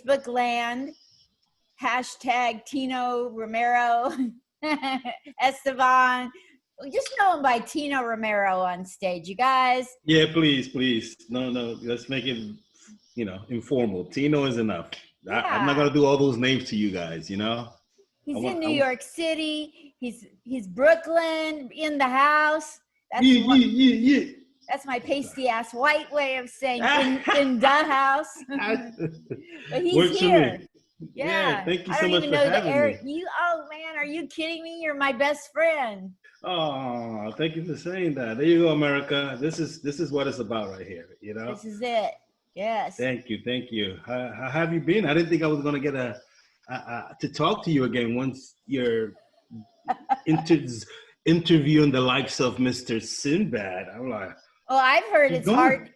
Facebook land. Hashtag Tino Romero, Esteban. Just know him by Tino Romero on stage, you guys. Yeah, please. No, let's make it, informal. Tino is enough. Yeah. I'm not gonna do all those names to you guys, He's in New York City. He's Brooklyn in the house. Yeah. That's my pasty ass white way of saying in the house. But he's Works here. For me. Yeah, thank you so much for having me. Oh man, are you kidding me? You're my best friend. Oh, thank you for saying that. There you go, America. This is what it's about right here. This is it. Yes. Thank you. How have you been? I didn't think I was gonna get to talk to you again once you're interviewing the likes of Mr. Sinbad. I'm like, well, I've heard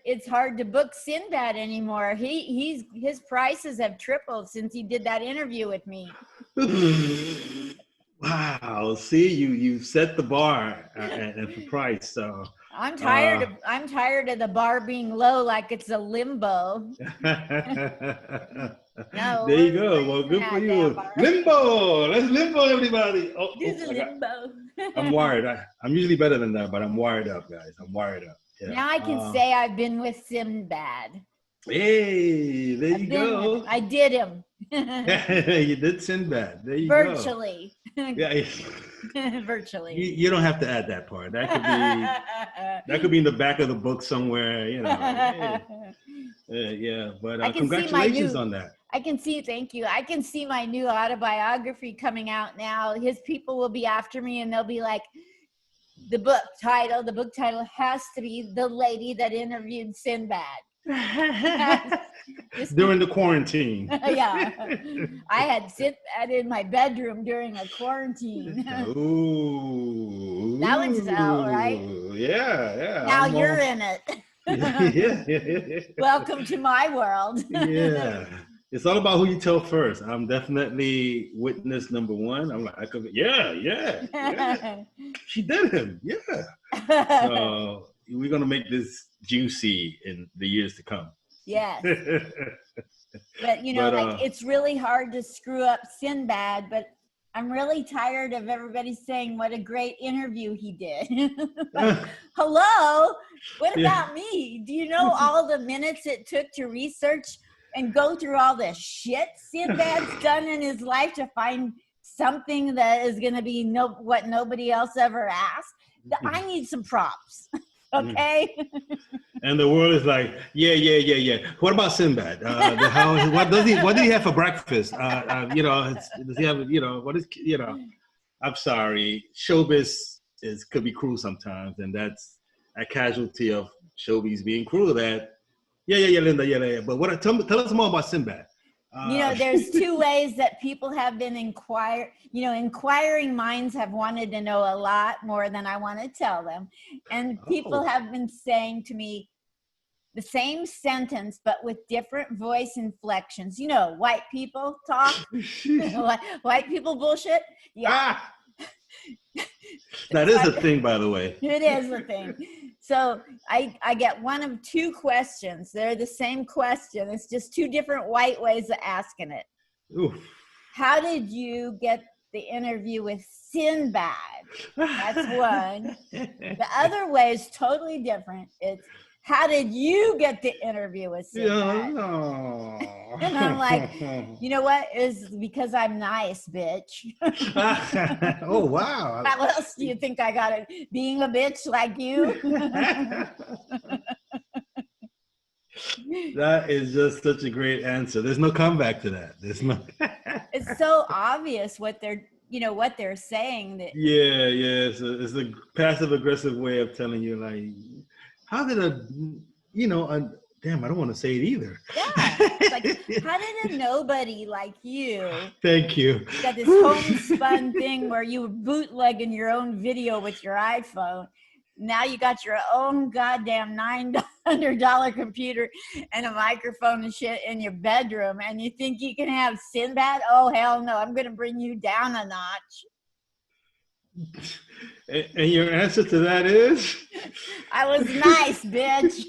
it's hard to book Sinbad anymore. His prices have tripled since he did that interview with me. Wow. See, you set the bar at the price. So I'm tired of the bar being low, like it's a limbo. No, there you go. Well, good for you. Limbo. Let's limbo, everybody. This is limbo. I'm wired. I'm usually better than that, but I'm wired up, guys. I'm wired up. Yeah. Now I can say I've been with Sinbad. Hey, there you go. I did him. You did Sinbad. There you Virtually. Go. Yeah. Virtually. You don't have to add that part. That could be in the back of the book somewhere. Yeah. But congratulations on that. Thank you. I can see my new autobiography coming out now. His people will be after me and they'll be like, the book title has to be The Lady That Interviewed Sinbad. During the quarantine. Yeah. I had Sinbad in my bedroom during a quarantine. Ooh. That would sell, right? Yeah. Now you're in it. Yeah. Welcome to my world. Yeah. It's all about who you tell first. I'm definitely witness number one. I'm like, yeah. She did him. Yeah. So we're going to make this juicy in the years to come. Yes. But, it's really hard to screw up Sinbad, but I'm really tired of everybody saying what a great interview he did. Hello? What about me? Do you know all the minutes it took to research and go through all the shit Sinbad's done in his life to find something that is going to be what nobody else ever asked? I need some props. Okay. And the world is like, yeah. What about Sinbad? What did he have for breakfast? Does he have, what is, I'm sorry. Showbiz could be cruel sometimes. And that's a casualty of showbiz being cruel that, yeah, Linda, yeah. But tell us more about Sinbad. There's two ways that people have been inquiring minds have wanted to know a lot more than I want to tell them. And people have been saying to me the same sentence, but with different voice inflections. White people talk, white people bullshit. Yeah. That is a thing, by the way. It is a thing. So I get one of two questions. They're the same question. It's just two different white ways of asking it. Oof. How did you get the interview with Sinbad? That's one. The other way is totally different. It's, how did you get the interview with Sinbad? No. And I'm like, you know what? It's because I'm nice, bitch. Oh, wow. How else do you think I got it? Being a bitch like you? That is just such a great answer. There's no comeback to that. There's no. It's so obvious what they're saying. That Yeah. It's a passive aggressive way of telling you, like, how did damn, I don't want to say it either. Yeah. It's like, how did a nobody like you? Thank you. Got this homespun thing where you were bootlegging your own video with your iPhone. Now you got your own goddamn $900 computer and a microphone and shit in your bedroom, and you think you can have Sinbad? Oh, hell no. I'm going to bring you down a notch. And your answer to that is? I was nice, bitch.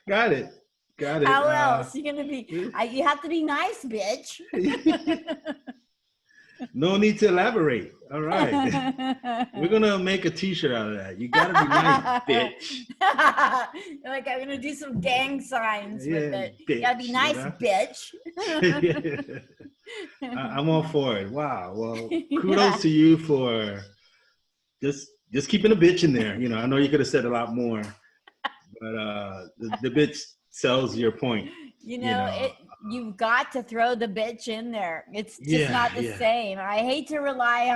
Got it. Got it. How else? You're gonna be, you have to be nice, bitch. No need to elaborate. All right. We're gonna make a t-shirt out of that. You gotta be nice, bitch. Like, I'm gonna do some gang signs Yeah, with it. bitch, You gotta be nice, bitch. I'm all for it. Wow. Well, kudos to you for just keeping a bitch in there. You know, I know you could have said a lot more, but the bitch sells your point. You know, you've got to throw the bitch in there. It's just not the same. I hate to rely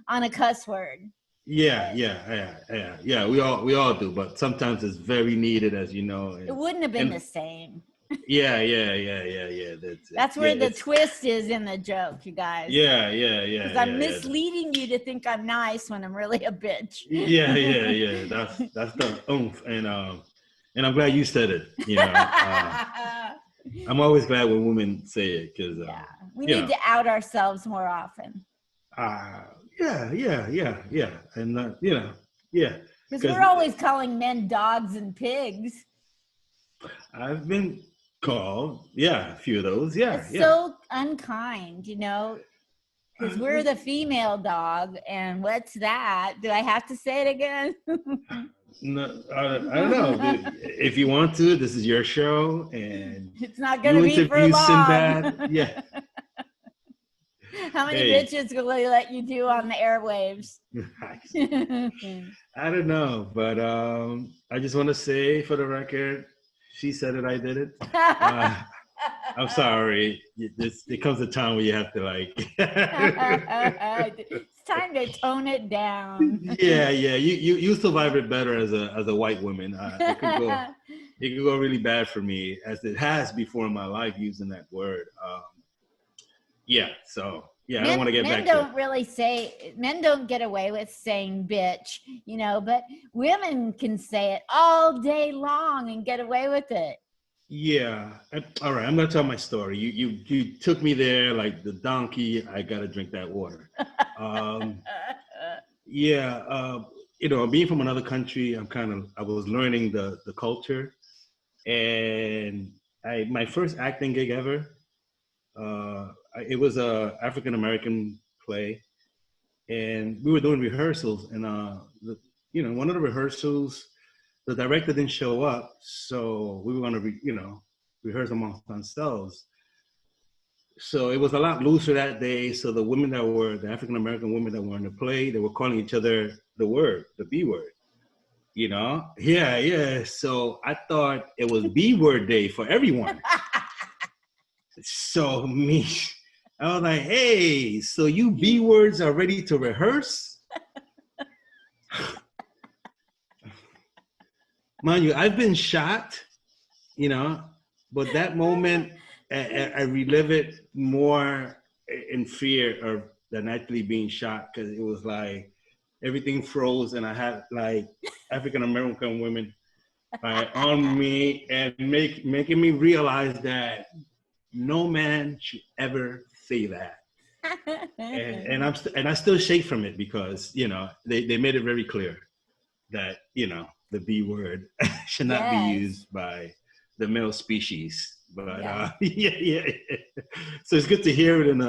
on a cuss word. Yeah. We all do, but sometimes it's very needed, as you know. It wouldn't have been the same. Yeah. That's where the twist is in the joke, you guys. Yeah. Because I'm misleading you to think I'm nice when I'm really a bitch. Yeah. That's the oomph, and I'm glad you said it. You know, I'm always glad when women say it, because we need to out ourselves more often. Yeah, and because we're always calling men dogs and pigs. I've been called, a few of those, It's so unkind, you know, because we're the female dog, and what's that? Do I have to say it again? No, I don't know. If you want to, this is your show, and it's not going to be for long. Sinbad. Yeah. How many bitches will they let you do on the airwaves? I don't know, but I just want to say, for the record, she said it, I did it. I'm sorry. There comes a time where you have to It's time to tone it down. Yeah. You survive it better as a white woman. It could go really bad for me, as it has before in my life, using that word. So I don't want to get back to it. Men don't get away with saying bitch, you know, but women can say it all day long and get away with it. Yeah. All right. I'm going to tell my story. You took me there like the donkey. I got to drink that water. You know, being from another country, I was learning the culture, and my first acting gig ever, it was a African-American play, and we were doing rehearsals, and one of the rehearsals, the director didn't show up, so we were going to rehearse amongst ourselves. So it was a lot looser that day. So the African-American women that were in the play, they were calling each other the B word, you know? Yeah. So I thought it was B word day for everyone. So I was like, hey, so you B words are ready to rehearse? Mind you, I've been shot, you know, but that moment, I relive it more in fear of than actually being shot, because it was like everything froze, and I had like African-American women on me, and making me realize that no man should ever say that. and I still shake from it, because, you know, they made it very clear that, you know, the B word should not be used by the male species. But yeah. So it's good to hear it in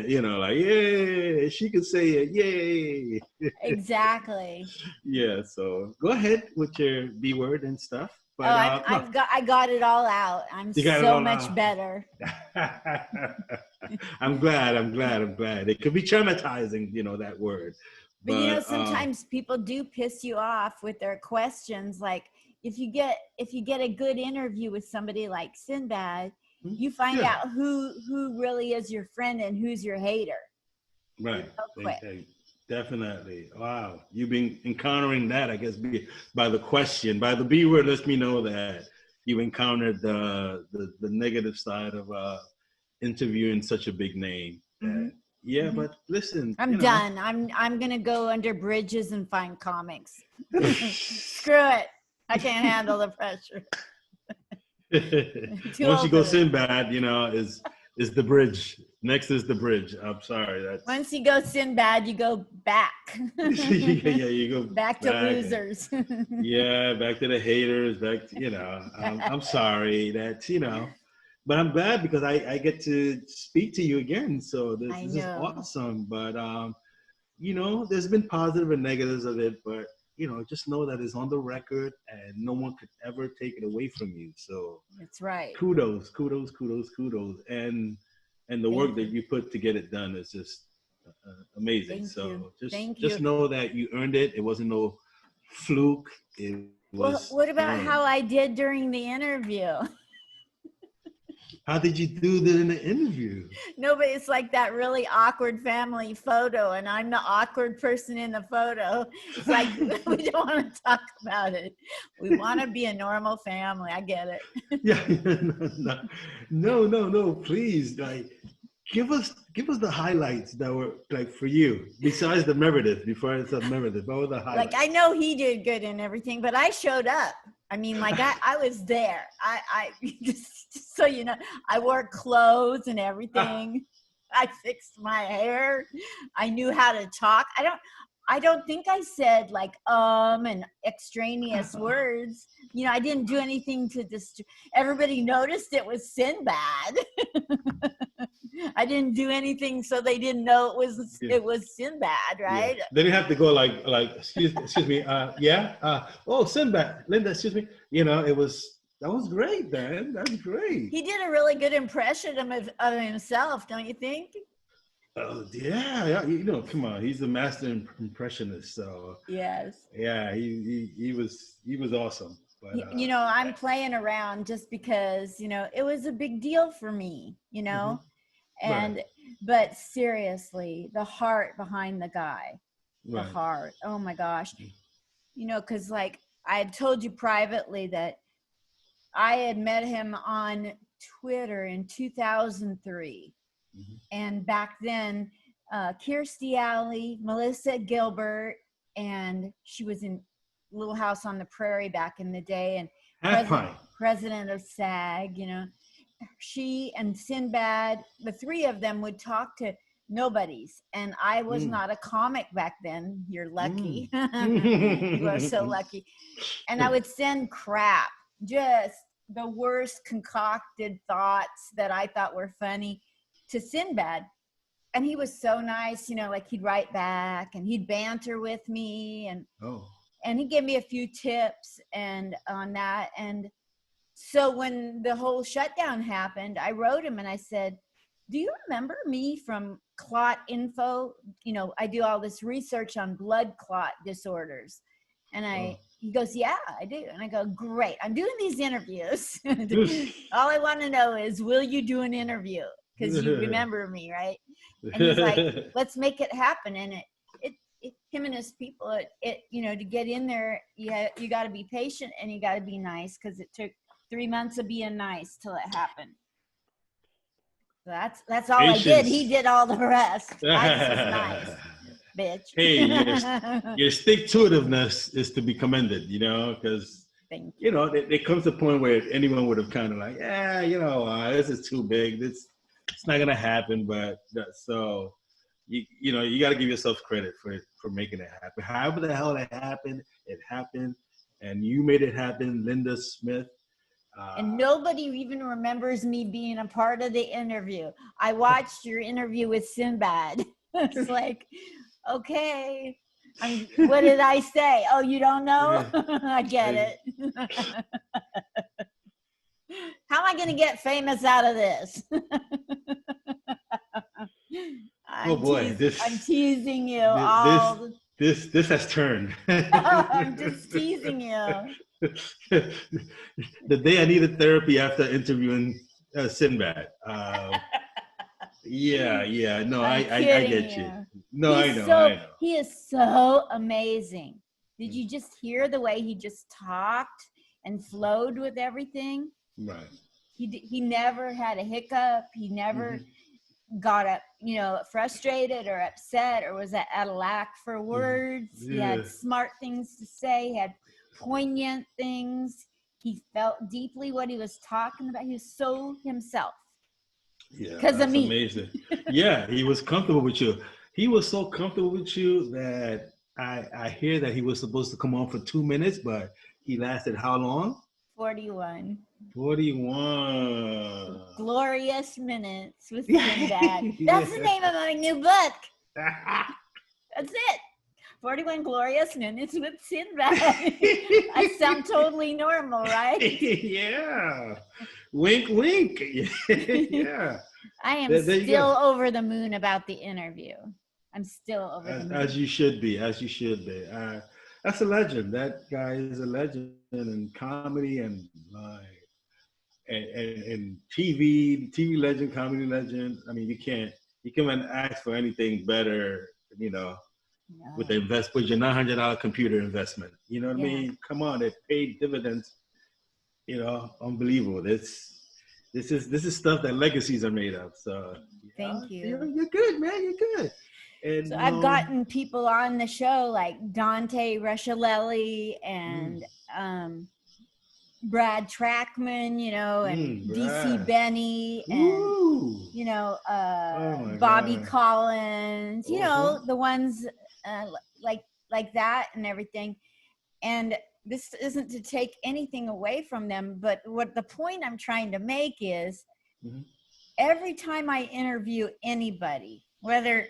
yeah, she could say it, yay. Exactly. Yeah. So go ahead with your B word and stuff. But I got it all out. I'm so much better. I'm glad. It could be traumatizing, you know, that word. But you know, sometimes people do piss you off with their questions. Like, if you get a good interview with somebody like Sinbad, you find out who really is your friend and who's your hater. Right. Definitely. Wow. You've been encountering that, I guess, by the question. By the B word lets me know that you encountered the negative side of interviewing such a big name. Mm-hmm. But listen, I'm done. I'm gonna go under bridges and find comics. Screw it. I can't handle the pressure. Once you go Sinbad, you know, is the bridge Next is the bridge. I'm sorry. That's Once you go Sinbad, you go back. yeah, you go back to losers. Yeah, back to the haters. Back to, I'm sorry. That's, but I'm glad because I get to speak to you again. So this is awesome. But there's been positive and negatives of it, but just know that it's on the record and no one could ever take it away from you. So that's right. Kudos. And the work that you put to get it done is just amazing. Just know that you earned it. It wasn't no fluke. It was. Well, what about how I did during the interview? How did you do that in the interview? No, but it's like that really awkward family photo, and I'm the awkward person in the photo. It's like we don't want to talk about it. We want to be a normal family. I get it. Yeah, no. Please, like, give us the highlights that were like for you. Besides the Meredith, before I said Meredith, what were the highlights? Like, I know he did good and everything, but I showed up. I mean, like I was there. I just so you know, I wore clothes and everything. I fixed my hair. I knew how to talk. I don't think I said like and extraneous words. I didn't do anything to everybody noticed it was Sinbad. I didn't do anything so they didn't know it was Sinbad, right? Yeah. They didn't have to go like excuse me, oh, Sinbad, Linda, excuse me. That was great, man. That's great. He did a really good impression of himself, don't you think? Yeah, come on, he's a master impressionist. So yes, yeah, he was awesome. But, I'm playing around just because it was a big deal for me, Mm-hmm. and right. But seriously, the heart behind the guy, the Right. heart. Oh my gosh, because like I had told you privately that I had met him on Twitter in 2003. Mm-hmm. And back then, Kirstie Alley, Melissa Gilbert, and she was in Little House on the Prairie back in the day, and president of SAG, she and Sinbad, the three of them would talk to nobodies. And I was not a comic back then. You're lucky. You are so lucky. And I would send crap, just the worst concocted thoughts that I thought were funny to Sinbad. And he was so nice, like he'd write back and he'd banter with me and he gave me a few tips and on that. And so when the whole shutdown happened, I wrote him and I said, do you remember me from Clot Info? I do all this research on blood clot disorders. And he goes, yeah, I do. And I go, great. I'm doing these interviews. All I want to know is, will you do an interview? Because you remember me, right? And he's like, let's make it happen. And him and his people, to get in there, you got to be patient and you got to be nice, because it took 3 months of being nice till it happened. That's all Patience. I did. He did all the rest. I just was nice, bitch. Hey, your stick-to-itiveness is to be commended, because there comes a point where anyone would have kind of like, this is too big. It's not gonna happen. But so you got to give yourself credit for making it happen. However the hell it happened, and you made it happen, Linda Smith. And nobody even remembers me being a part of the interview. I watched your interview with Sinbad. It's like, okay, what did I say? Oh, you don't know? I get it. How am I going to get famous out of this? I'm teasing you. This has turned. I'm just teasing you. The day I needed therapy after interviewing Sinbad. Yeah. No, I get you. No, I know. He is so amazing. Did you just hear the way he just talked and flowed with everything? Right. He never had a hiccup. He never got up, frustrated or upset or was at a lack for words. Yeah. He had smart things to say. He had poignant things. He felt deeply what he was talking about. He was so himself. Yeah, because of that's me. amazing. Yeah, he was comfortable with you. He was so comfortable with you that I hear that he was supposed to come on for 2 minutes, but he lasted how long? 41 41. glorious minutes with Sinbad. Yeah. That's the name of my new book. That's it. 41 glorious minutes with Sinbad. I sound totally normal, right? Yeah. Wink, wink. Yeah. I am There you still go. over the moon about the interview. I'm still over the moon. As you should be. As you should be. That's a legend. That guy is a legend in comedy and and TV legend, comedy legend. I mean, you can't ask for anything better. You know, with No. with your $900 computer investment. You know what I Yeah. mean? Come on, they paid dividends. You know, unbelievable. This is stuff that legacies are made of. So Thank yeah, you. you're good, man. You're good. So And I've gotten people on the show like Dante Ruscialelli and Brad Trackman, you know, and DC Brad. Benny and Woo. you know, Oh my Bobby God. Collins, you Uh-huh. know, the ones uh, like that and everything. And this isn't to take anything away from them, but what the point I'm trying to make is Mhm. every time I interview anybody, whether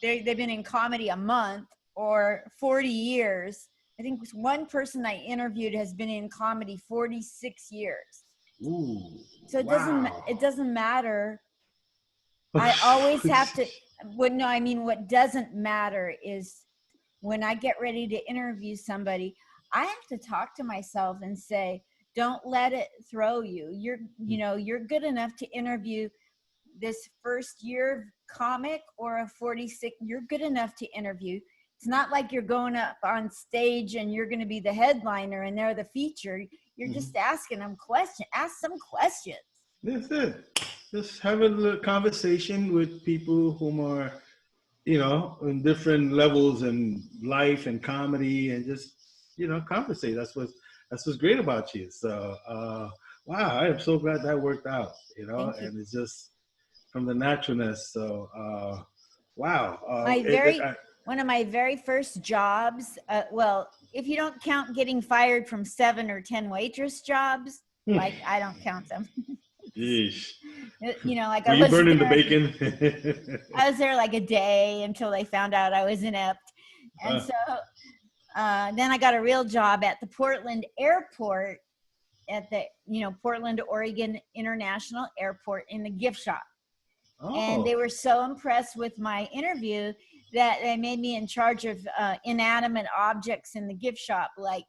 they've been in comedy a month or 40 years, I think one person I interviewed has been in comedy 46 years. Ooh. So Wow. it doesn't matter. I always have to, what doesn't matter is when I get ready to interview somebody, I have to talk to myself and say, don't let it throw you. You're good enough to interview this first year comic or a 46. You're good enough to interview. It's not like you're going up on stage and you're going to be the headliner and they're the feature. You're just asking them questions. Ask some questions. That's it. Just having a conversation with people whom are, you know, in different levels in life and comedy, and just, you know, conversate. That's what's great about you. So wow, I am so glad that worked out, you know, Thank you. and it's just from the naturalness. So wow. One of my very first jobs, well, if you don't count getting fired from 7 or 10 waitress jobs, like I don't count them. Yeesh. You know, like Were I you was burning the there, bacon? I was there like a day until they found out I was inept. And so then I got a real job at the Portland airport at the, Portland, Oregon International Airport in the gift shop. And they were so impressed with my interview that they made me in charge of inanimate objects in the gift shop. Like,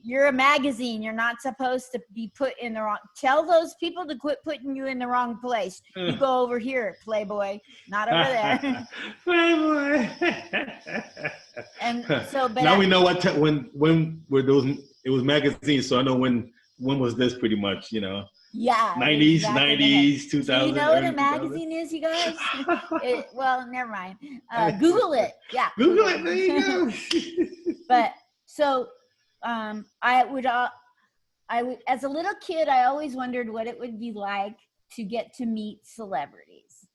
you're a magazine. You're not supposed to be put in the wrong. Tell those people to quit putting you in the wrong place. You go over here, Playboy, not over there. Playboy. And so, but now we know when were those? It was magazines, so I know when was this pretty much, you know. Yeah. 90s, exactly 90s, 2000s. Do you know what a magazine is, you guys? Well, never mind. Google it. Yeah. Google it. There you go. But so I would, as a little kid, I always wondered what it would be like to get to meet celebrities.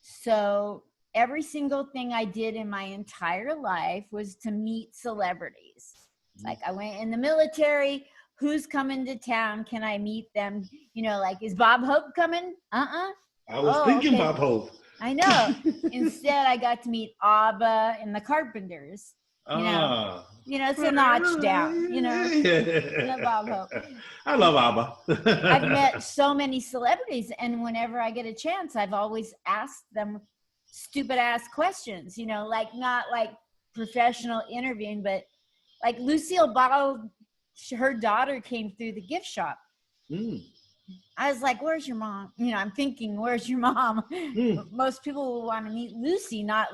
So every single thing I did in my entire life was to meet celebrities. Like I went in the military. Who's coming to town? Can I meet them? You know, like, is Bob Hope coming? I was thinking okay. Bob Hope. I know. Instead, I got to meet ABBA and the Carpenters. You know, it's a notch down. You know, Bob Hope. I love ABBA. I've met so many celebrities, and whenever I get a chance, I've always asked them stupid ass questions. You know, like not like professional interviewing, but like Lucille Ball. Her daughter came through the gift shop. I was like, where's your mom? You know, I'm thinking, where's your mom? Most people will want to meet Lucy, not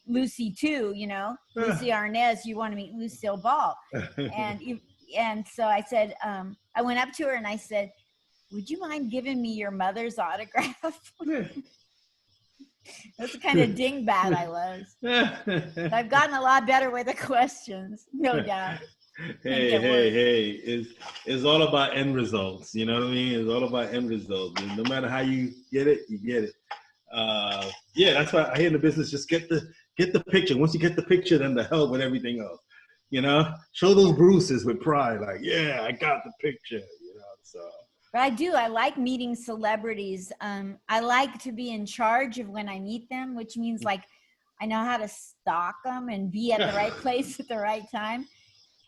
Lucy too, you know. Lucy Arnaz, you want to meet Lucille Ball. And so I said, I went up to her and I said, would you mind giving me your mother's autograph? That's the kind of dingbat I was. I've gotten a lot better with the questions, no doubt. Hey. It's all about end results. You know what I mean? It's all about end results. And no matter how you get it, you get it. Yeah, that's why I hear in the business, just get the picture. Once you get the picture, then the hell with everything else. You know, show those bruises with pride. Like, yeah, I got the picture. You know, so. But I do. I like meeting celebrities. I like to be in charge of when I meet them, which means like I know how to stalk them and be at the right place at the right time.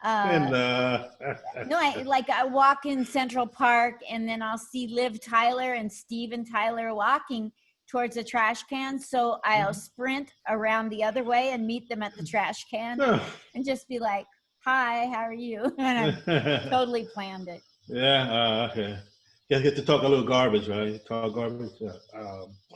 And No, I walk in Central Park and then I'll see Liv Tyler and Steven Tyler walking towards the trash can. So I'll sprint around the other way and meet them at the trash can and just be like, hi, how are you? And I totally planned it. Yeah, okay. Get to talk a little garbage, right? Talk garbage.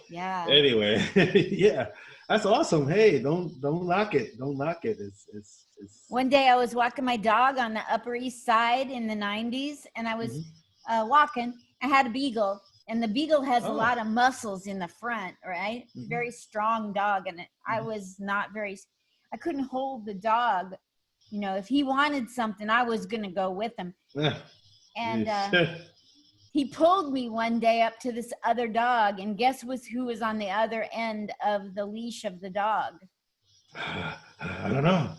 Yeah. Anyway, yeah, that's awesome. Hey, don't knock it. Don't knock it. It's. One day I was walking my dog on the Upper East Side in the 90s, and I was walking. I had a beagle, and the beagle has a lot of muscles in the front, right? Very strong dog, and I was not very. I couldn't hold the dog. You know, if he wanted something, I was going to go with him. And he pulled me one day up to this other dog, and guess who was on the other end of the leash of the dog? I don't know.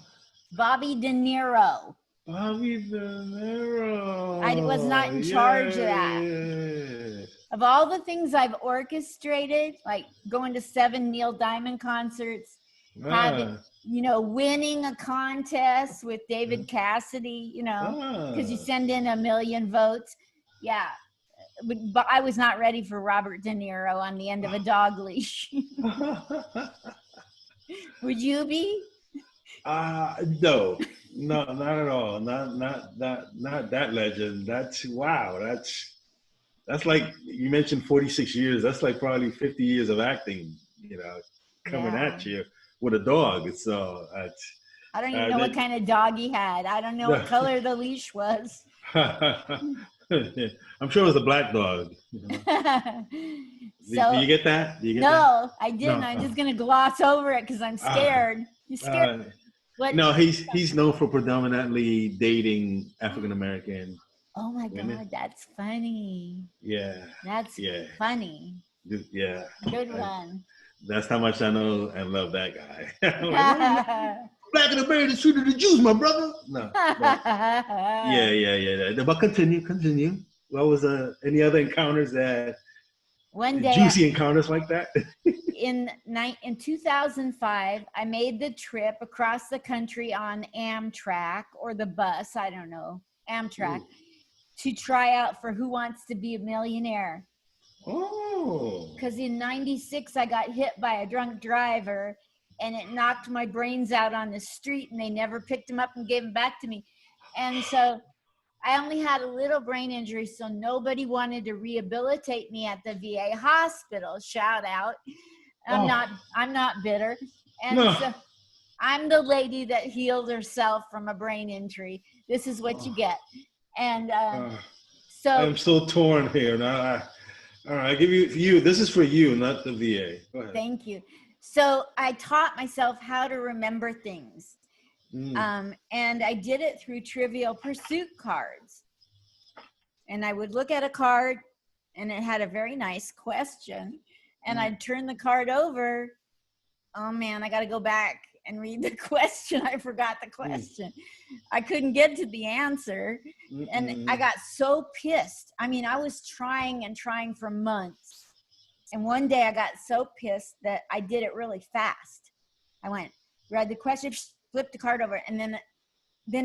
Bobby De Niro. Bobby De Niro. I was not in charge of that. Of all the things I've orchestrated, like going to 7 Neil Diamond concerts, having, winning a contest with David Cassidy, because you send in 1 million votes. Yeah. But I was not ready for Robert De Niro on the end of a dog leash. Would you be? No, not at all. Not that legend. That's wow. That's like you mentioned 46 years. That's like probably 50 years of acting, coming at you with a dog. So I don't even know what kind of dog he had. I don't know what color the leash was. I'm sure it was a black dog. Do you get that? No, I didn't. No. I'm just gonna gloss over it because I'm scared. You scared? No, he's known for predominantly dating African American. Oh my God, that's funny. Yeah. That's funny. Yeah. Good one. That's how much I know and love that guy. Black and American shooter the Jews, my brother. No. Yeah. But continue. What was any other encounters that? One day, juicy encounters like that. in 2005, I made the trip across the country on Amtrak or the bus, I don't know, Amtrak, to try out for Who Wants to Be a Millionaire. Oh. Because in 96, I got hit by a drunk driver and it knocked my brains out on the street and they never picked him up and gave him back to me. And so I only had a little brain injury, so nobody wanted to rehabilitate me at the VA hospital. Shout out. I'm not bitter. And so I'm the lady that healed herself from a brain injury. This is what you get. And so I'm so torn here. Now, all right, I give you, this is for you, not the VA. Go ahead. Thank you. So I taught myself how to remember things. And I did it through Trivial Pursuit cards. And I would look at a card and it had a very nice question. And I'd turn the card over. Oh man, I got to go back and read the question. I forgot the question. I couldn't get to the answer. And I got so pissed. I mean, I was trying for months. And one day I got so pissed that I did it really fast. I went, read the question, flipped the card over, and then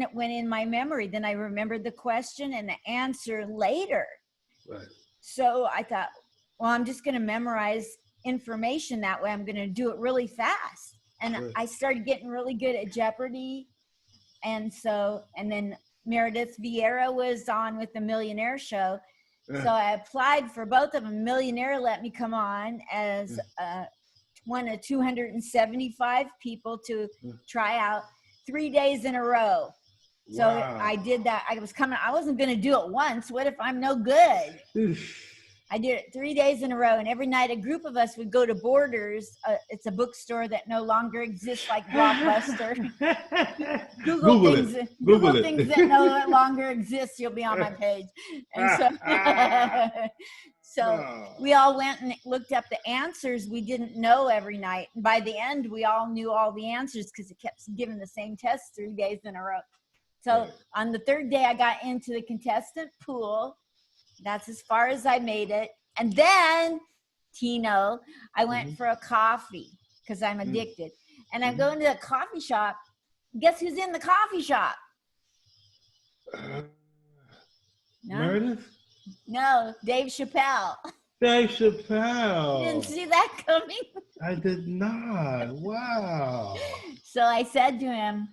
it went in my memory. Then I remembered the question and the answer later. Right. So I thought, well, I'm just going to memorize information that way. I'm going to do it really fast. And I started getting really good at Jeopardy. And then Meredith Vieira was on with the Millionaire Show. So I applied for both of them. Millionaire let me come on as one of 275 people to try out 3 days in a row. So I did that. I wasn't going to do it once. What if I'm no good? I did it 3 days in a row, and every night a group of us would go to Borders. It's a bookstore that no longer exists, like Blockbuster. Google things that no longer exist. You'll be on my page. And so we all went and looked up the answers we didn't know every night. And by the end, we all knew all the answers because it kept giving the same test 3 days in a row. So on the third day, I got into the contestant pool. That's as far as I made it. And then, Tino, I went for a coffee because I'm addicted. And I'm going to the coffee shop. Guess who's in the coffee shop? No? Meredith? No, Dave Chappelle. Dave Chappelle. You didn't see that coming? I did not. Wow. So I said to him,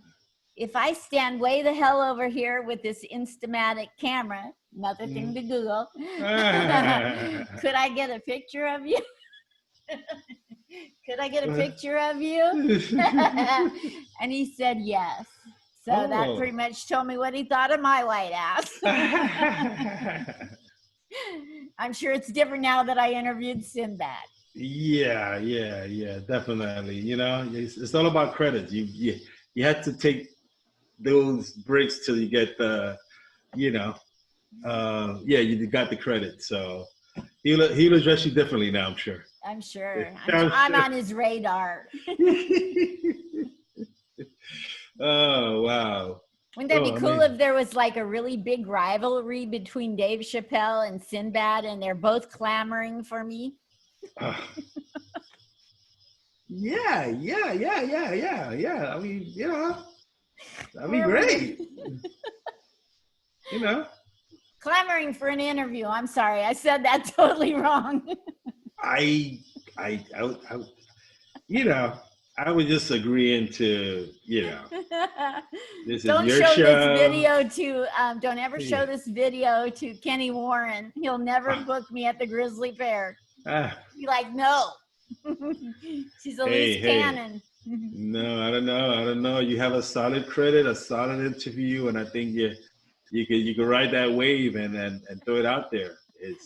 if I stand way the hell over here with this Instamatic camera, another thing to Google, could I get a picture of you? Could I get a picture of you? And he said yes. So that pretty much told me what he thought of my white ass. I'm sure it's different now that I interviewed Sinbad. Yeah, definitely. You know, it's all about credits. You have to take those breaks till you get the, you got the credit. So he'll address you differently now, I'm sure. I'm sure. I'm on his radar. Oh, wow. Wouldn't that be cool if there was like a really big rivalry between Dave Chappelle and Sinbad and they're both clamoring for me? Yeah. I mean, you know, that'd be great. You know. Clamoring for an interview. I'm sorry. I said that totally wrong. I you know, I was just agreeing to, you know, this don't is your show show. This video to, don't ever show this video to Kenny Warren. He'll never book me at the Grizzly Fair. Be like, no. She's a loose cannon. No, I don't know. You have a solid credit, a solid interview, and I think you can ride that wave and throw it out there.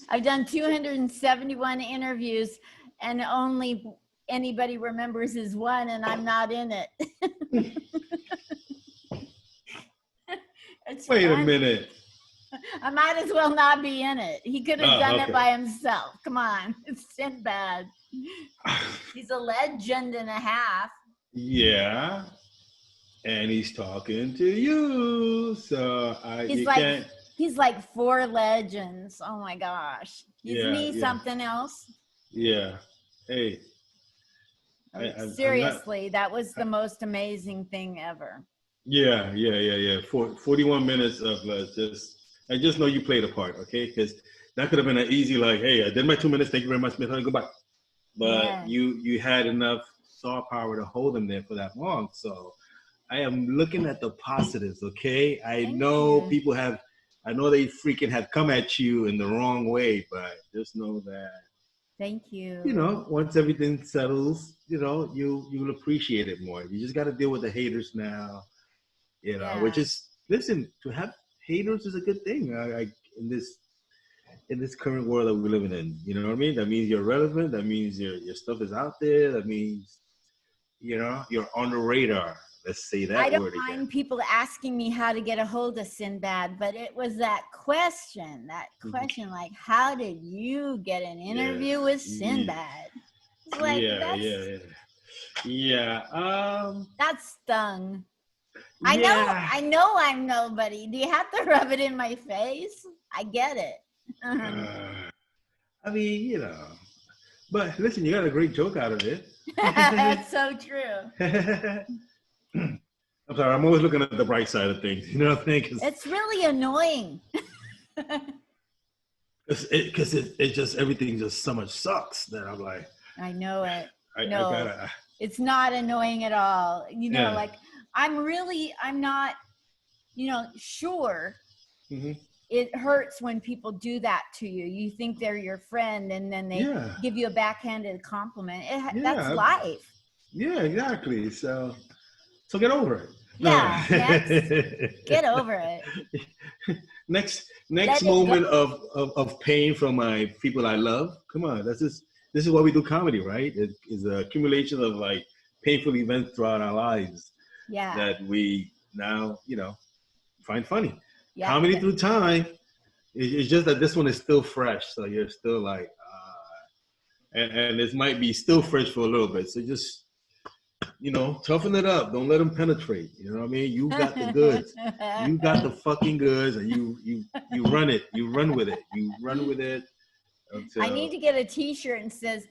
I've done 271 interviews, and only anybody remembers is one, and I'm not in it. Wait a minute. I might as well not be in it. He could have done it by himself. Come on. It's Sinbad. He's a legend and a half. Yeah. And he's talking to you. So he's like 4 legends. Oh my gosh. Isn't he something else? Yeah. Hey. Seriously, that was the most amazing thing ever. Yeah. 41 minutes of I just know you played a part, okay? Because that could have been an easy, like, hey, I did my 2 minutes, thank you very much, goodbye. But you had enough saw power to hold them there for that long. So I am looking at the positives, okay? I know they freaking have come at you in the wrong way, but just know that. Thank you. You know, once everything settles, you know, you'll appreciate it more. You just got to deal with the haters now, you know, which is, listen, to have haters is a good thing in this current world that we're living in. You know what I mean? That means you're relevant. That means your stuff is out there. That means, you know, you're on the radar. Let's say that word again. I don't mind people asking me how to get a hold of Sinbad, but it was that question, like, how did you get an interview with Sinbad? It's like, that stung. I know I'm nobody. Do you have to rub it in my face? I get it. I mean, you know, but listen, you got a great joke out of it. That's so true. I'm sorry, I'm always looking at the bright side of things. You know what I mean? It's really annoying. Because it just, everything just so much sucks that I'm like. I know it. It's not annoying at all. You know, like, I'm not, you know, sure. Mm-hmm. It hurts when people do that to you. You think they're your friend, and then they give you a backhanded compliment. That's life. Yeah, exactly. So get over it. Yeah, next. Get over it. Next moment of pain from my people I love. Come on, this is why we do comedy, right? It is an accumulation of like painful events throughout our lives that we now, find funny. Yeah, comedy through time. It's just that this one is still fresh, so you're still like, and this might be still fresh for a little bit. So just, toughen it up. Don't let them penetrate. You know what I mean? You got the goods. You got the fucking goods, and you run it. You run with it. You run with it. Until... I need to get a T-shirt and says,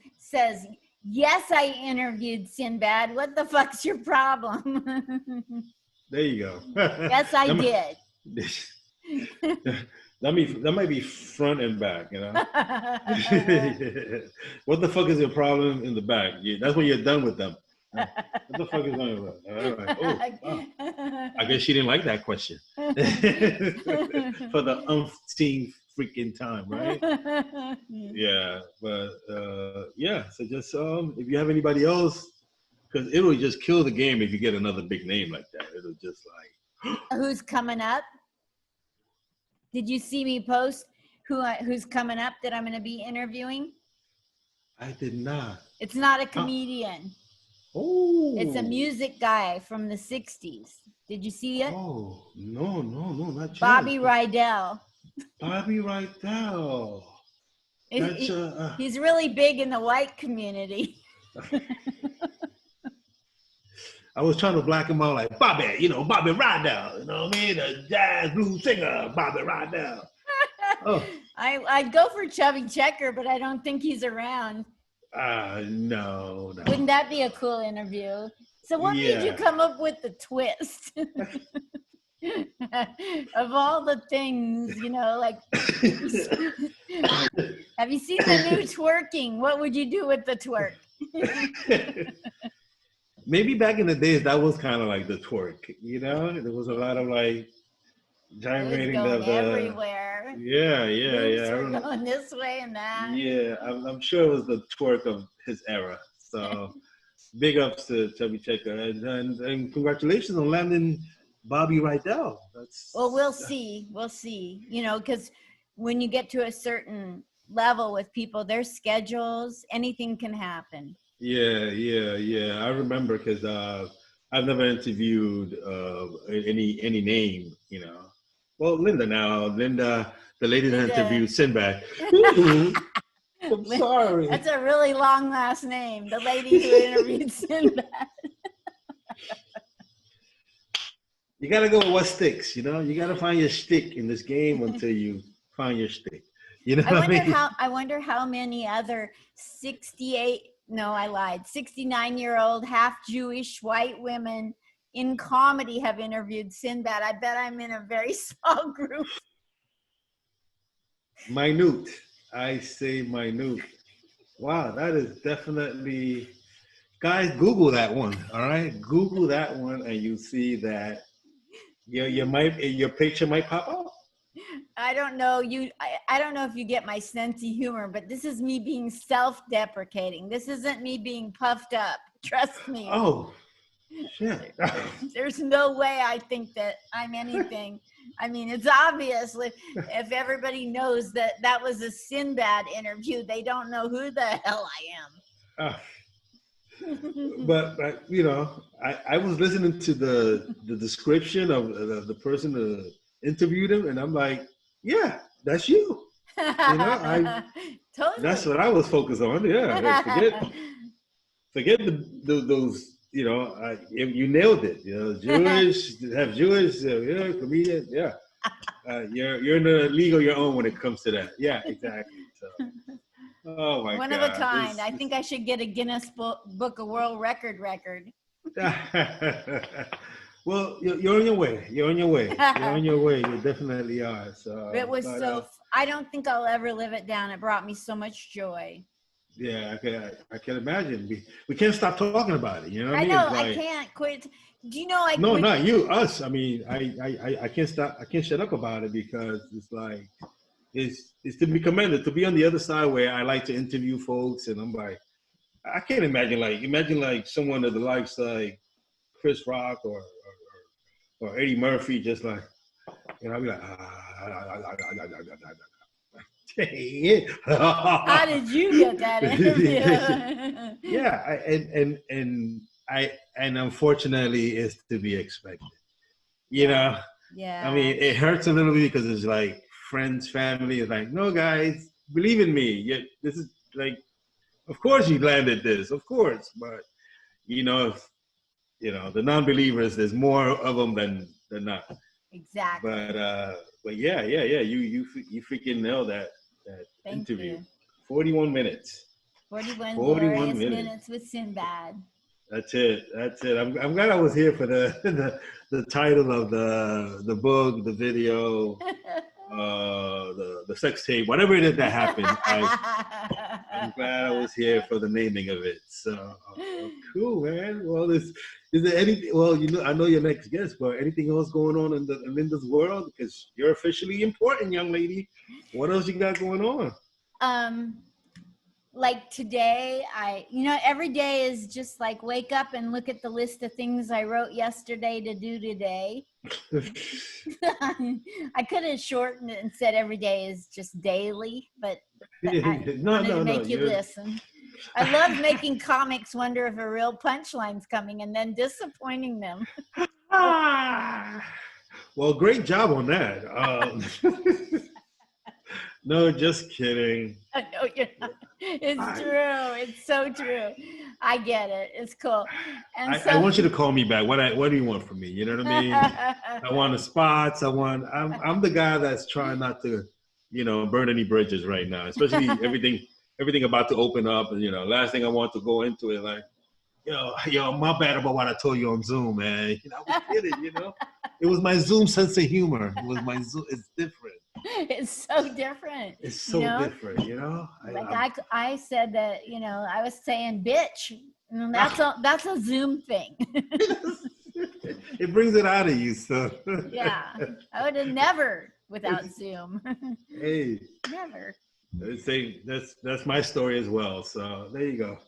yes, I interviewed Sinbad. What the fuck's your problem? There you go. Yes, I did. That might be front and back, What the fuck is your problem in the back? That's when you're done with them. What the fuck is going on? All right. Oh, wow. I guess she didn't like that question. For the umpteenth freaking time, right? Yeah, but yeah. So just if you have anybody else, because it'll just kill the game if you get another big name like that. It'll just like. Who's coming up? Did you see me post who's coming up that I'm going to be interviewing? I did not. It's not a comedian. Oh. It's a music guy from the 60s. Did you see it? Oh, no, not yet. Bobby Rydell. Bobby Rydell. He's really big in the white community. I was trying to black him out like Bobby, Bobby Rydell, you know what I mean? The jazz blues singer, Bobby Rydell. Oh. I'd go for Chubby Checker, but I don't think he's around. No. Wouldn't that be a cool interview? So what made you come up with the twist? Of all the things, like, have you seen the new twerking? What would you do with the twerk? Maybe back in the days, that was kind of like the twerk, there was a lot of like gyrating of everywhere. Yeah. Going this way and that. Yeah, I'm sure it was the twerk of his era. So big ups to Chubby Checker and congratulations on landing Bobby Rydell. Well, we'll see, because when you get to a certain level with people, their schedules, anything can happen. Yeah. I remember because I've never interviewed any name, Well, Linda, the lady that interviewed Sinbad. I'm sorry. That's a really long last name. The lady who interviewed Sinbad. You gotta go with what sticks, You gotta find your stick in this game until you find your stick. I wonder how many other 69-year-old half Jewish white women in comedy have interviewed Sinbad. I bet I'm in a very small group. Minute. I say minute. Wow, that is definitely, guys, Google that one. All right, Google that one, and you see that your picture might pop up. I don't know I don't know if you get my sense of humor, but this is me being self-deprecating. This isn't me being puffed up. Trust me. Oh, shit. There's no way I think that I'm anything. I mean, it's obvious if everybody knows that was a Sinbad interview, they don't know who the hell I am. But I was listening to the description of the person who interviewed him, and I'm like, yeah, that's you. Totally. That's what I was focused on. Yeah, forget those. You nailed it. Jewish, have Jewish, comedian. Yeah, you're in a league of your own when it comes to that. Yeah, exactly. So, oh my God, one of a kind. I think I should get a Guinness Book of World Record. Well, you're on your way. You're on your way. You definitely are. So it was I don't think I'll ever live it down. It brought me so much joy. Yeah, I can imagine. We can't stop talking about it. I know. I can't quit. Do you know? No, not you. Us. I mean, I can't stop. I can't shut up about it because it's like it's to be commended to be on the other side where I like to interview folks, and I'm like, I can't imagine like someone of the likes like Chris Rock or or Eddie Murphy, just like, I'll be like, How did you get that interview? Yeah, and unfortunately, it's to be expected. You know, yeah. I mean, it hurts a little bit because it's like friends, family is like, no, guys, believe in me. This is like, of course you landed this, of course, but if the non-believers, there's more of them than not. Exactly. But yeah, you freaking nailed that Thank interview. You. 41 minutes. 41 glorious minutes with Sinbad. That's it. I'm glad I was here for the title of the book, the video, the sex tape, whatever it is that happened. I'm glad I was here for the naming of it. So cool, man. Well, is there anything? Well, I know your next guest, but anything else going on in Linda's world? Because you're officially important, young lady. What else you got going on? Like today, every day is just like wake up and look at the list of things I wrote yesterday to do today. I could have shortened it and said every day is just daily, but I wanted to make you listen. I love making comics wonder if a real punchline's coming and then disappointing them. Well, great job on that. No, just kidding. No, you're not. It's true. It's so true. I get it. It's cool. And I want you to call me back. What do you want from me? You know what I mean? I want the spots. I'm the guy that's trying not to, burn any bridges right now. Especially everything about to open up. And last thing I want to go into it like, yo, my bad about what I told you on Zoom, man. I was kidding. It was my Zoom sense of humor. It was my Zoom. It's different. It's so different. It's so different, I said that, I was saying bitch. And that's a Zoom thing. It brings it out of you, so. Yeah. I would have never without Zoom. Hey. Never. That's my story as well. So there you go.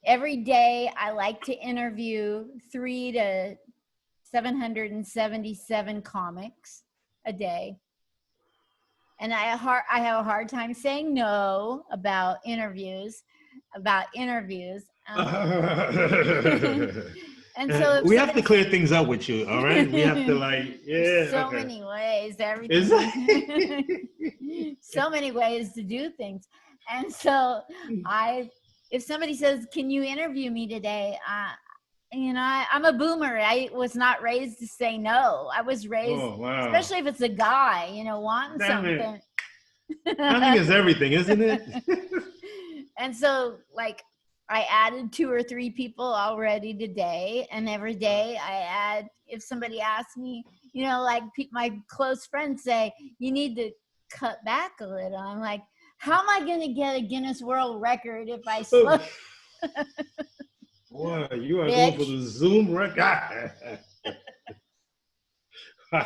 Every day I like to interview 300 to 777 comics a day. And I have a hard time saying no about interviews. And so we have to clear things up with you, all right? We have to many ways, everything. So many ways to do things. And so if somebody says, can you interview me today? I'm a boomer. I was not raised to say no. I was raised, especially if it's a guy, wanting something. Timing is everything, isn't it? And so, I added 2 or 3 people already today, and every day I add. If somebody asks me, my close friends say, you need to cut back a little. I'm like, how am I going to get a Guinness World Record if I slow? Boy, you are going for the Zoom record.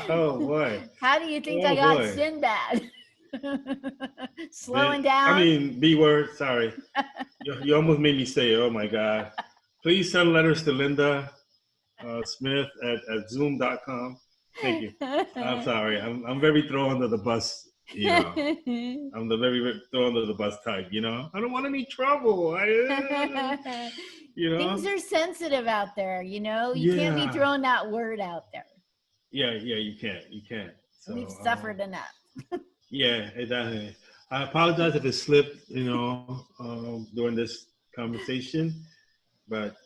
Oh boy! How do you think I got Sinbad? Slowing down. I mean, B word. Sorry, you almost made me say it. Oh my God! Please send letters to Linda Smith at Zoom.com. Thank you. I'm sorry. I'm very thrown under the bus. I'm the very thrown under the bus type. I don't want any trouble. Things are sensitive out there. You can't be throwing that word out there. Yeah, you can't. So, we've suffered enough. Yeah, exactly. I apologize if it slipped, during this conversation, but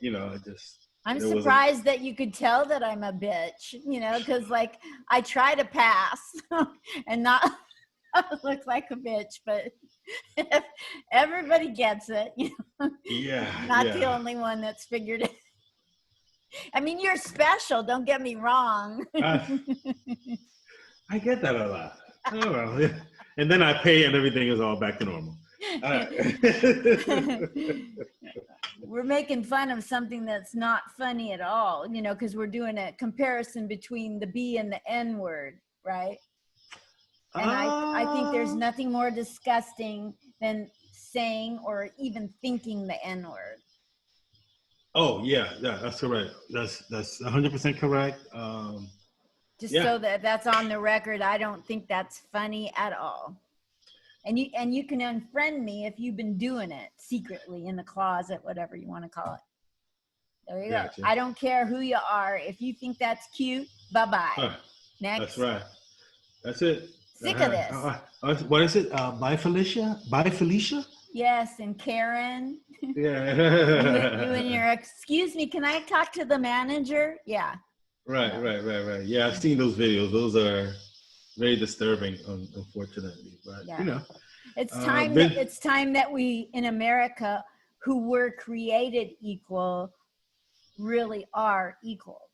I'm surprised that you could tell that I'm a bitch, because I try to pass and not look like a bitch, but everybody gets it. Yeah. Not the only one that's figured it. I mean, you're special. Don't get me wrong. I get that a lot. Oh, well. And then I pay and everything is all back to normal. All right. We're making fun of something that's not funny at all, because we're doing a comparison between the B and the N word, right? And I think there's nothing more disgusting than saying or even thinking the N word. Oh yeah, yeah, that's correct. That's 100% correct. Just Yeah, so that that's on the record, I don't think that's funny at all. And you can unfriend me if you've been doing it secretly in the closet, whatever you want to call it. There you go. gotcha. I don't care who you are. If you think that's cute, bye-bye. Huh, that's Next. right. That's it. Sick of this. What is it? Bye Felicia. Bye Felicia. Yes, and Karen. Yeah. You and your excuse me, can I talk to the manager? Yeah. Right. Yeah, I've seen those videos. Those are very disturbing, unfortunately. But Yeah. It's time that we in America, who were created equal, really are equal.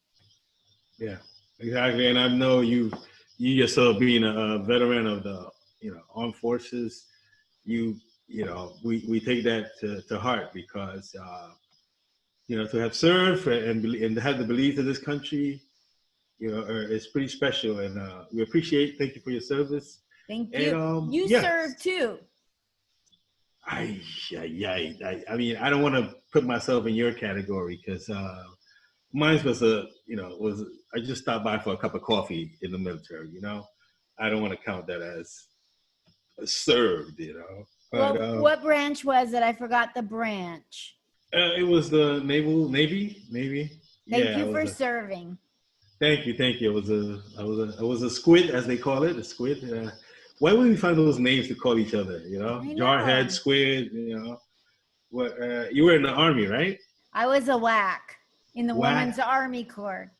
Yeah, exactly. And I know you yourself being a veteran of the armed forces, we take that to heart because to have served and to have the belief of this country, it's pretty special, and we appreciate. Thank you for your service. Thank you. And you serve too. I mean, I don't want to put myself in your category because mine was I just stopped by for a cup of coffee in the military. I don't want to count that as served. But, well, what branch was it? I forgot the branch. It was the Navy. Thank you for serving. Thank you. I was a squid, as they call it, a squid. Why would we find those names to call each other? Jarhead, squid. What? You were in the Army, right? I was a whack in the Women's Army Corps.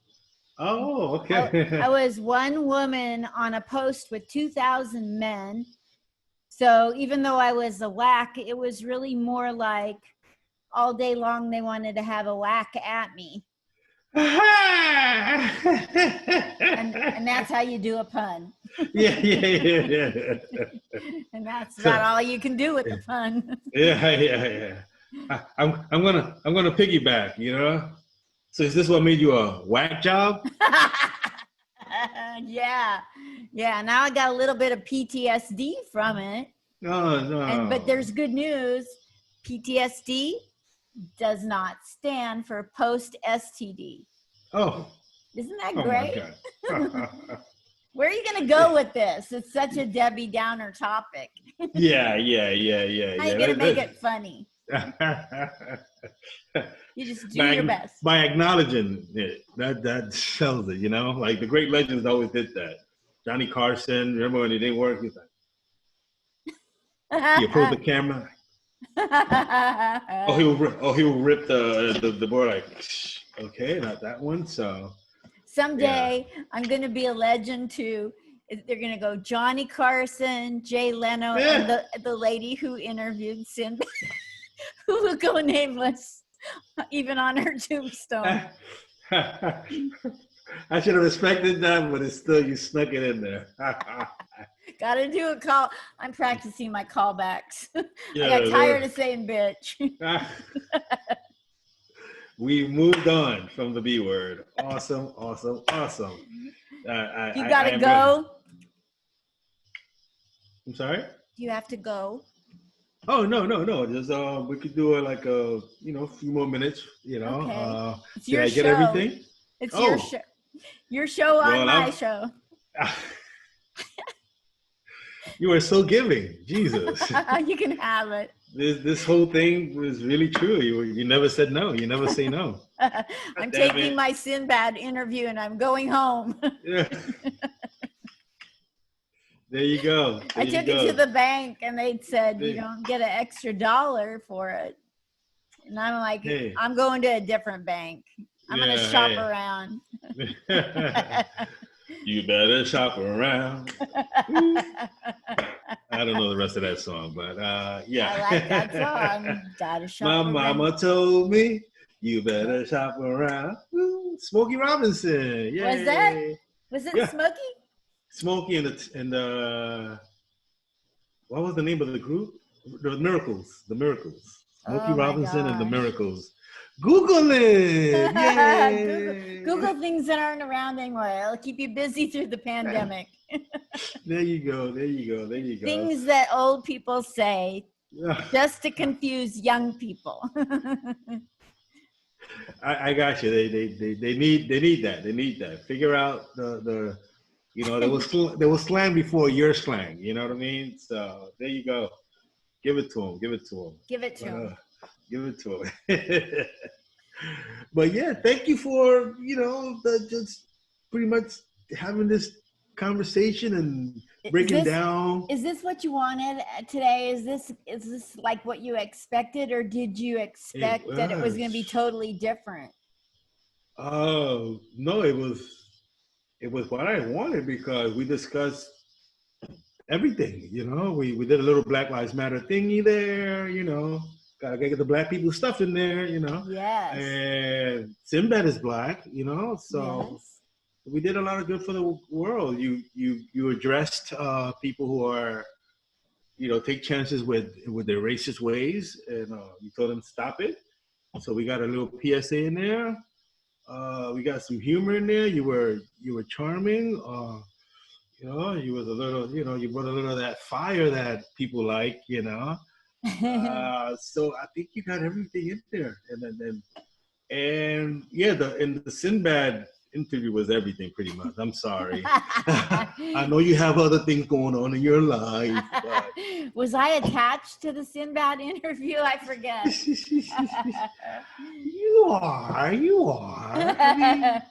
Oh, okay. I was one woman on a post with 2,000 men. So even though I was a whack, it was really more like all day long they wanted to have a whack at me. and that's how you do a pun. Yeah. And that's about all you can do with the pun. Yeah. I'm gonna piggyback. So is this what made you a whack job? Yeah. Now I got a little bit of PTSD from it. No. But there's good news. PTSD does not stand for post-STD. Oh. Isn't that great? Oh my God. Where are you going to go with this? It's such a Debbie Downer topic. Yeah. How are you going to make it funny? You just do your best. By acknowledging it, that sells it, like the great legends always did that. Johnny Carson, remember when it didn't work? He's like, he approached the camera. He will rip the board like, okay, not that one. So someday I'm going to be a legend too. They're going to go Johnny Carson, Jay Leno, and the lady who interviewed Cindy, who will go nameless, even on her tombstone. I should have respected that, but it's still, you snuck it in there. Gotta do a call. I'm practicing my callbacks. Yeah, I got tired of saying bitch. We moved on from the B word. Awesome. You gotta go. I'm sorry? Do you have to go? Oh, no. Just we could do it like a few more minutes, Okay. It's your show. Get everything? It's your show. Your show on my show. You are so giving, Jesus. You can have it. This whole thing was really true. You never said no. You never say no. I'm taking my Sinbad interview and I'm going home. Yeah. There you go. I took it to the bank and they said you don't get an extra $1 for it. And I'm like, hey. I'm going to a different bank. I'm going to shop around. You better shop around. I don't know the rest of that song, but yeah. I like that song. Gotta shop My around. mama told me you better shop around. Smokey Robinson. Yay. Was it Smokey? Smokey and the what was the name of the group? The Miracles. Smokey Robinson and the Miracles. Google it. Yay. Google things that aren't around anymore. It'll keep you busy through the pandemic. There you go. Things that old people say just to confuse young people. I got you. They need that. They need that. Figure out the you know, there was slang before your slang. You know what I mean? So there you go. Give it to him. Give it to him. Give it to him. Give it to him. But yeah, thank you for, you know, just pretty much having this conversation and breaking down. Is this what you wanted today? Is this like what you expected, or did you expect that it was going to be totally different? Oh no, it was what I wanted, because we discussed everything. You know, we did a little Black Lives Matter thingy there. You know, gotta get the black people stuff in there. You know, yes. And Sinbad is black. You know, so. Yes. We did a lot of good for the world. You addressed people who are, you know, take chances with their racist ways, and you told them stop it. So we got a little PSA in there. We got some humor in there. You were charming. You know, you was a little, you know, you brought a little of that fire that people like. You know, so I think you got everything in there, and yeah, the Sinbad interview was everything pretty much. I'm sorry. I know you have other things going on in your life. But... Was I attached to the Sinbad interview? I forget. You are. I mean,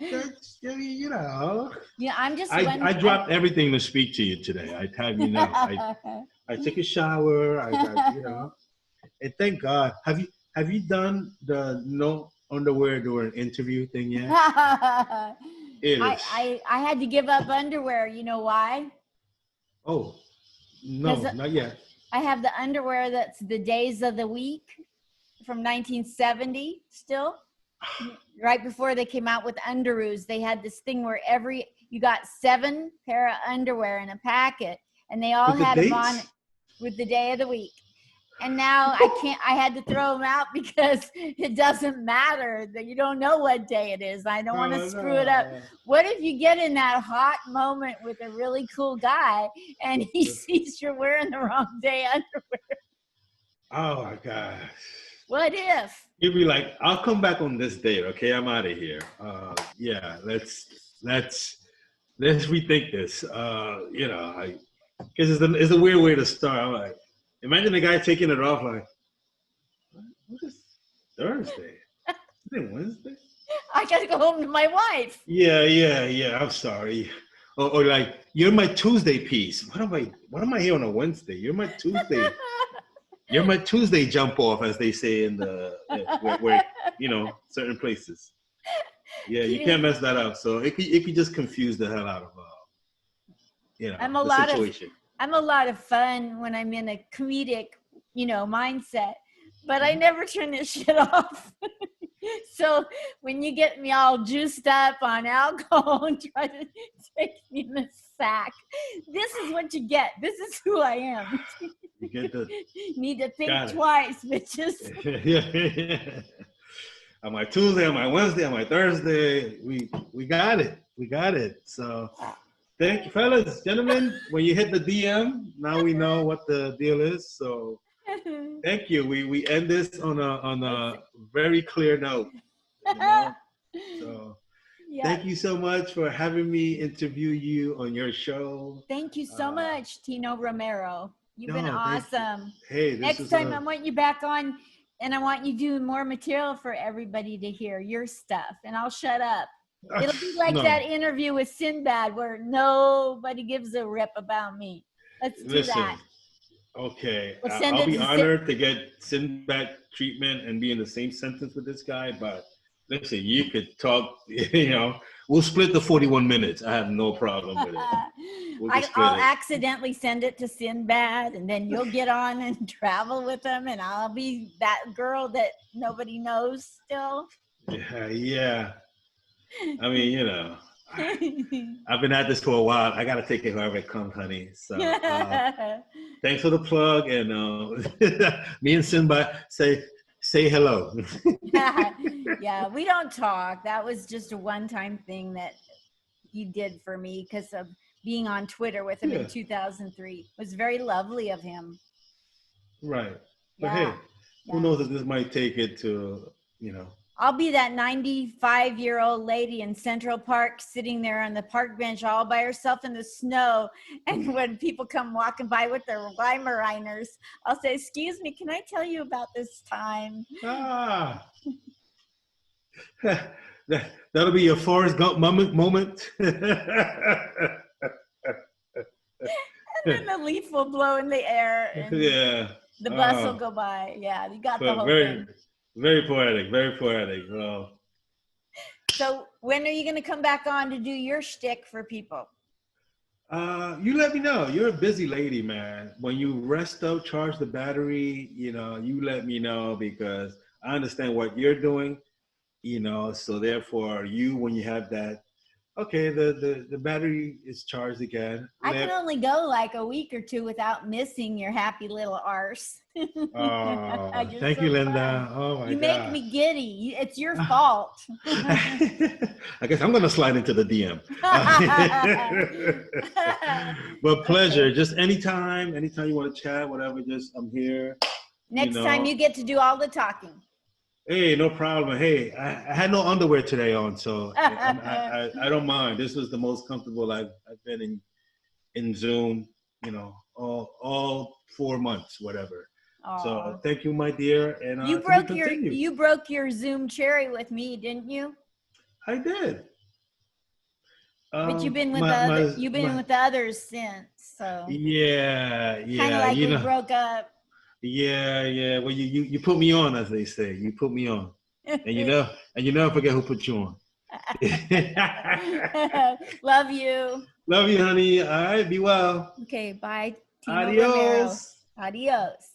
you know. Yeah, I'm just. I dropped everything to speak to you today. I have you know. I took a shower. I got, you know, and thank God. Have you done the no underwear during an interview thing yet? I had to give up underwear. You know why? Oh, no, not yet. I have the underwear that's the days of the week from 1970 still. Right before they came out with Underoos, they had this thing where you got 7 pair of underwear in a packet, and they all had them on with the day of the week. And now I had to throw them out because it doesn't matter, that you don't know what day it is. I don't want to screw it up. What if you get in that hot moment with a really cool guy and he sees you're wearing the wrong day underwear? Oh my gosh. What if? You'd be like, I'll come back on this date, okay? I'm out of here. Yeah, let's rethink this. You know, because it's a weird way to start. I'm like, imagine the guy taking it off like, what is Thursday? Is it Wednesday? I gotta go home to my wife. Yeah. I'm sorry. Or like, you're my Tuesday piece. What am I here on a Wednesday? You're my Tuesday. You're my Tuesday jump off, as they say in the where you know, certain places. Yeah, you can't mess that up. So it could just confuse the hell out of you know, the situation. I'm a lot of fun when I'm in a comedic, you know, mindset, but I never turn this shit off. So when you get me all juiced up on alcohol and try to take me in the sack, this is what you get. This is who I am. You get need to think twice, bitches. Yeah. On my Tuesday, on my Wednesday, on my Thursday, we got it. We got it. So thank you, fellas, gentlemen. When you hit the DM, now we know what the deal is. So thank you. We end this on a very clear note. You know? So thank you so much for having me interview you on your show. Thank you so much, Tino Romero. You've been awesome. Hey, next time I want you back on, and I want you doing more material for everybody to hear your stuff, and I'll shut up. It'll be like that interview with Sinbad where nobody gives a rip about me. Let's do that. Okay. I'll be honored to get Sinbad treatment and be in the same sentence with this guy, but listen, you could talk, you know, we'll split the 41 minutes. I have no problem with it. I'll accidentally send it to Sinbad, and then you'll get on and travel with him, and I'll be that girl that nobody knows still. Yeah. I mean, you know, I've been at this for a while. I got to take it wherever it comes, honey. So thanks for the plug. And me and Sinbad say hello. Yeah, we don't talk. That was just a one-time thing that he did for me because of being on Twitter with him in 2003. It was very lovely of him. Right. But hey, who knows if this might take it to, you know, I'll be that 95-year-old lady in Central Park sitting there on the park bench all by herself in the snow. And when people come walking by with their Weimaraners, I'll say, excuse me, can I tell you about this time? Ah, that'll be your Forrest Gump moment. And then the leaf will blow in the air and Yeah. the bus will go by. Yeah, you got the whole Very, thing. very poetic. Very poetic. Well, so when are you going to come back on to do your shtick for people? you let me know. You're a busy lady, man. When you rest up, charge the battery, you let me know because I understand what you're doing, so therefore when you have that, okay, the battery is charged again. I can only go like a week or two without missing your happy little arse. Oh, You're thank so you, Linda. fun. Oh my You God. make me giddy. It's your fault. I guess I'm going to slide into the DM. But pleasure. Just anytime you want to chat, whatever, just I'm here. Next time you get to do all the talking. Hey, no problem. Hey, I had no underwear today on, so I don't mind. This was the most comfortable I've been in Zoom, all 4 months, whatever. Aww. So thank you, my dear. And you broke your Zoom cherry with me, didn't you? I did. But you've been with with the others since, so yeah. Kind of like we broke up. Yeah. Well, you put me on, as they say. You put me on, and you never forget who put you on. Love you. Love you, honey. All right, be well. Okay, bye. Tino Adios. Romero. Adios.